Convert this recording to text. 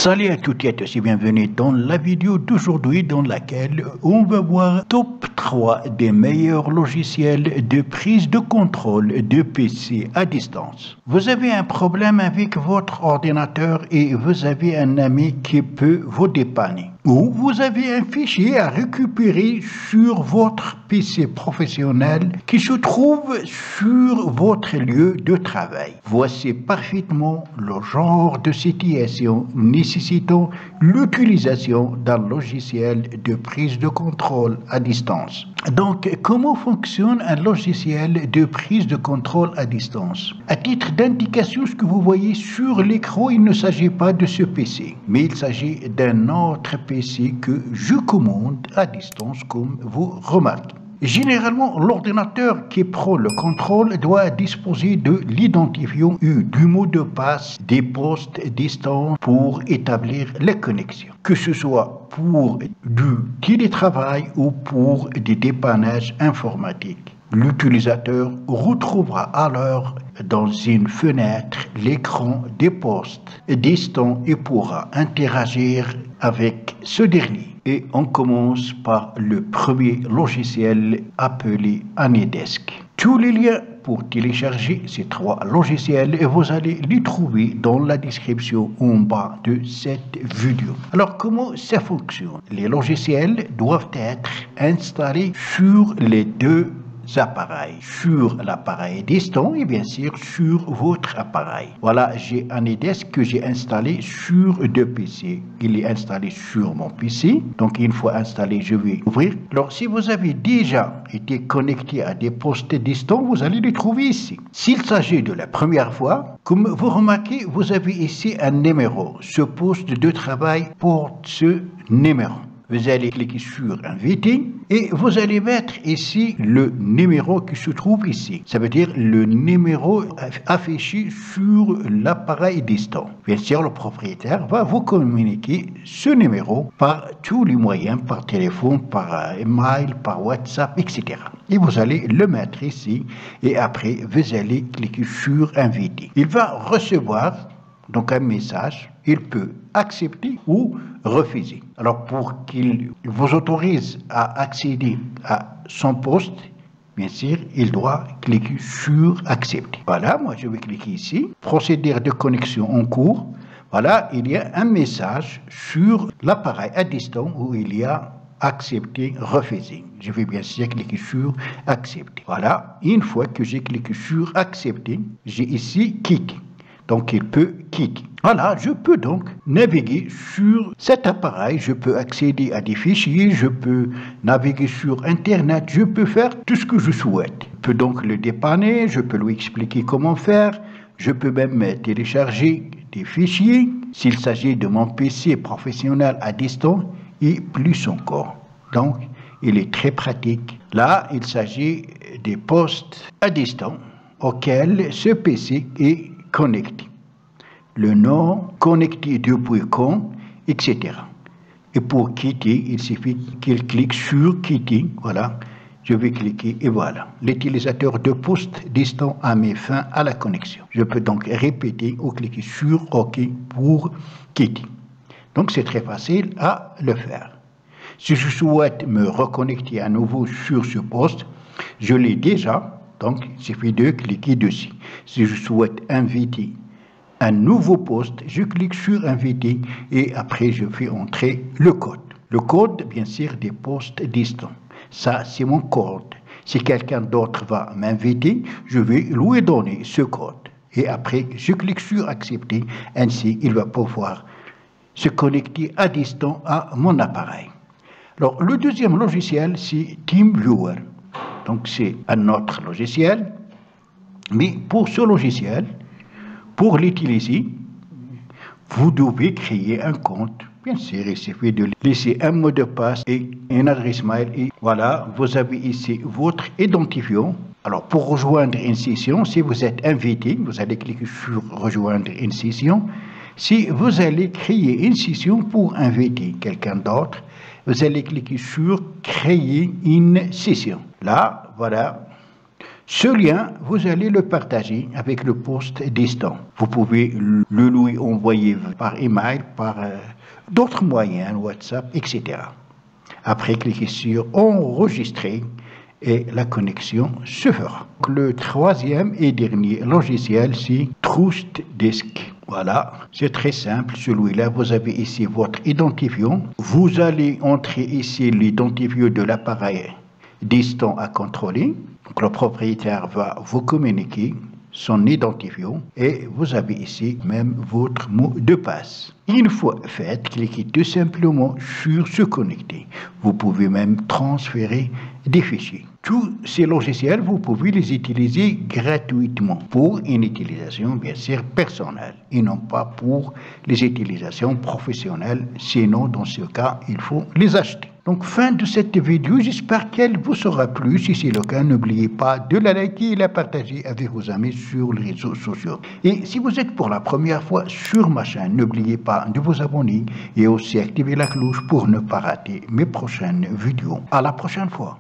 Salut à toutes et à tous et bienvenue dans la vidéo d'aujourd'hui dans laquelle on va voir top 3 des meilleurs logiciels de prise de contrôle de PC à distance. Vous avez un problème avec votre ordinateur et vous avez un ami qui peut vous dépanner. Ou vous avez un fichier à récupérer sur votre PC professionnel qui se trouve sur votre lieu de travail. Voici parfaitement le genre de situation nécessitant l'utilisation d'un logiciel de prise de contrôle à distance. Donc, comment fonctionne un logiciel de prise de contrôle à distance? À titre d'indication, ce que vous voyez sur l'écran, il ne s'agit pas de ce PC, mais il s'agit d'un autre PC que je commande à distance, comme vous remarquez. Généralement, l'ordinateur qui prend le contrôle doit disposer de l'identifiant et du mot de passe des postes distants pour établir les connexions, que ce soit pour du télétravail ou pour des dépannages informatiques. L'utilisateur retrouvera alors dans une fenêtre l'écran des postes distants et pourra interagir avec ce dernier. Et on commence par le premier logiciel appelé AnyDesk. Tous les liens pour télécharger ces trois logiciels, vous allez les trouver dans la description en bas de cette vidéo. Alors, comment ça fonctionne? Les logiciels doivent être installés sur les deux appareils, sur l'appareil distant et bien sûr sur votre appareil. Voilà, j'ai AnyDesk que j'ai installé sur deux PC. Il est installé sur mon PC, donc une fois installé, je vais ouvrir. Alors, si vous avez déjà été connecté à des postes distants, vous allez les trouver ici. S'il s'agit de la première fois, comme vous remarquez, vous avez ici un numéro. Ce poste de travail porte ce numéro. Vous allez cliquer sur Inviter et vous allez mettre ici le numéro qui se trouve ici. Ça veut dire le numéro affiché sur l'appareil distant. Bien sûr, le propriétaire va vous communiquer ce numéro par tous les moyens, par téléphone, par email, par WhatsApp, etc. Et vous allez le mettre ici et après vous allez cliquer sur Inviter. Il va recevoir donc un message, il peut accepter ou refuser. Alors pour qu'il vous autorise à accéder à son poste, bien sûr, il doit cliquer sur accepter. Voilà, moi je vais cliquer ici, procédure de connexion en cours. Voilà, il y a un message sur l'appareil à distance où il y a accepter, refuser. Je vais bien sûr cliquer sur accepter. Voilà, une fois que j'ai cliqué sur accepter, j'ai ici quitter. Donc, il peut quitter. Voilà, je peux donc naviguer sur cet appareil, je peux accéder à des fichiers, je peux naviguer sur Internet, je peux faire tout ce que je souhaite. Je peux donc le dépanner, je peux lui expliquer comment faire, je peux même télécharger des fichiers s'il s'agit de mon PC professionnel à distance et plus encore. Donc, il est très pratique. Là, il s'agit des postes à distance auxquels ce PC est connecté. Le nom, connecté depuis quand, etc. Et pour quitter, il suffit qu'il clique sur quitter. Voilà, je vais cliquer et voilà. L'utilisateur de poste distant a mis fin à la connexion. Je peux donc répéter ou cliquer sur OK pour quitter. Donc c'est très facile à le faire. Si je souhaite me reconnecter à nouveau sur ce poste, je l'ai déjà. Donc, il suffit de cliquer dessus. Si je souhaite inviter un nouveau poste, je clique sur inviter et après je fais entrer le code. Le code, bien sûr, des postes distants. Ça, c'est mon code. Si quelqu'un d'autre va m'inviter, je vais lui donner ce code. Et après, je clique sur accepter. Ainsi, il va pouvoir se connecter à distance à mon appareil. Alors, le deuxième logiciel, c'est TeamViewer. Donc, c'est un autre logiciel. Mais pour ce logiciel, pour l'utiliser, vous devez créer un compte. Bien sûr, il suffit de laisser un mot de passe et une adresse mail. Et voilà, vous avez ici votre identifiant. Alors, pour rejoindre une session, si vous êtes invité, vous allez cliquer sur rejoindre une session. Si vous allez créer une session pour inviter quelqu'un d'autre, vous allez cliquer sur créer une session. Là, voilà, Ce lien, vous allez le partager avec le poste distant. Vous pouvez le lui envoyer par email, par d'autres moyens, WhatsApp, etc. Après, cliquez sur enregistrer et la connexion se fera. Le troisième et dernier logiciel, c'est TrustDisk. Voilà, c'est très simple. Celui-là, vous avez ici votre identifiant. Vous allez entrer ici l'identifiant de l'appareil distant à contrôler. Donc, le propriétaire va vous communiquer son identifiant et vous avez ici même votre mot de passe. Une fois fait, cliquez tout simplement sur se connecter. Vous pouvez même transférer des fichiers. Tous ces logiciels, vous pouvez les utiliser gratuitement pour une utilisation bien sûr personnelle et non pas pour les utilisations professionnelles. Sinon, dans ce cas, il faut les acheter. Donc, fin de cette vidéo. J'espère qu'elle vous sera plu. Si c'est le cas, n'oubliez pas de la liker et la partager avec vos amis sur les réseaux sociaux. Et si vous êtes pour la première fois sur ma chaîne, n'oubliez pas de vous abonner et aussi activer la cloche pour ne pas rater mes prochaines vidéos. À la prochaine fois.